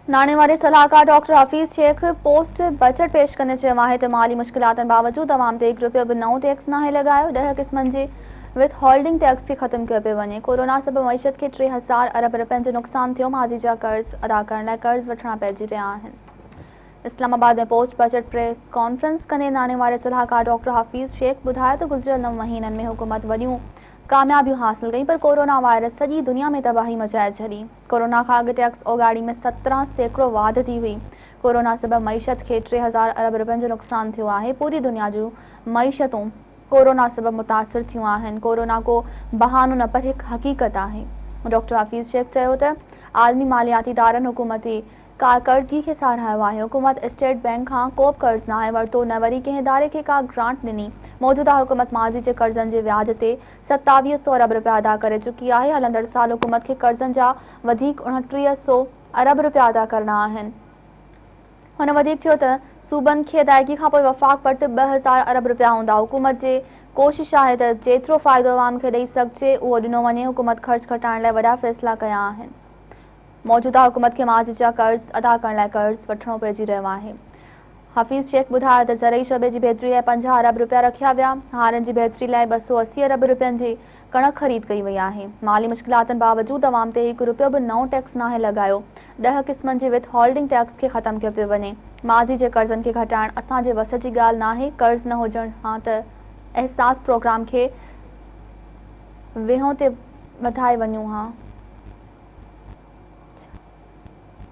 नाणे वारे सलाहकार doctor Hafeez Shaikh post budget पेश कंदे चयो आहे त माली मुश्किलातनि बावजूदि अवाम ते 1 रुपयो बि नओं टैक्स नाहे लॻायो। 10 क़िस्मनि जे विथ होल्डिंग टैक्स खे ख़त्म कयो पियो वञे। कोरोना सबबि मईशत खे 3000 अरब रुपयनि जो नुक़सान थियो। माज़ी जा कर्ज़ अदा करण लाइ कर्ज़ वठणा पइजी रहिया आहिनि। इस्लामाबाद में पोस्ट बजट प्रेस कॉन्फ्रेंस कंदे नाणे वारे सलाहकार डॉक्टर हफ़ीज़ शेख ॿुधायो त गुज़िरियल 9 महीननि में हुकूमत वॾियूं कामयाबियूं हासिल कई, पर कोरोना वायरस सॼी दुनिया में तबाही मचाए छॾी। कोरोना खां अॻु टैक्स ओगाड़ी में 17% वाधि थी हुई। कोरोना सबबि मईशत खे 3000 अरब रुपयनि जो नुक़सान थियो आहे। पूरी दुनिया जूं मईशतूं कोरोना सबबि मुतासिर थियूं आहिनि। कोरोना को बहानो न पर हिकु हक़ीक़त आहे। डॉक्टर हफ़ीज़ शेख चयो त आलमी मालियाती इदारनि हुकूमती कारकर्दगी खे साराहियो आहे। हुकूमत स्टेट बैंक खां को बि कर्ज़ नाहे वरितो, न वरी कंहिं इदारे खे का ग्रांट ॾिनी। मौजूदा हुकूमत माज़ी जे कर्ज़नि जे व्याज ते 2700 अरब रुपया अदा करे चुकी आहे। हलंदड़ साल हुकूमत खे कर्ज़नि जा वधीक 2900 अरब रुपया अदा करणा आहिनि। हुन वधीक चयो त सूबनि खे अदायगी खां पोइ वफ़ाक़ वटि 2000 अरब रुपया हूंदा। हुकूमत जे कोशिश आहे त जेतिरो फ़ाइदो अवाम खे ॾेई सघिजे उहो ॾिनो वञे। हुकूमत ख़र्च घटाइण लाइ वॾा फ़ैसिला कया आहिनि। मौजूदा हुकूमत खे माज़ी जा कर्ज़ अदा करण लाइ कर्ज़ वठणो पइजी रहियो आहे। हफ़ीज़ शेख ॿुधायो त ज़रई शोबे जी बहितरी लाइ 50 अरब रुपया रखिया विया। हारनि जी बहितरी लाइ 280 अरब रुपयनि जी कणक ख़रीद कई वई आहे। माली मुश्किलातनि बावजूदि अवाम ते 1 रुपयो बि नओं टैक्स नाहे लॻायो। 10 क़िस्मनि जे विथ होल्डिंग टैक्स खे ख़त्म कयो पियो वञे। माज़ी जे कर्ज़नि खे घटाइण असांजे वस जी ॻाल्हि नाहे। कर्ज़ न हुजण हां त एहसास प्रोग्राम खे विहों ते वधाए वञूं हां।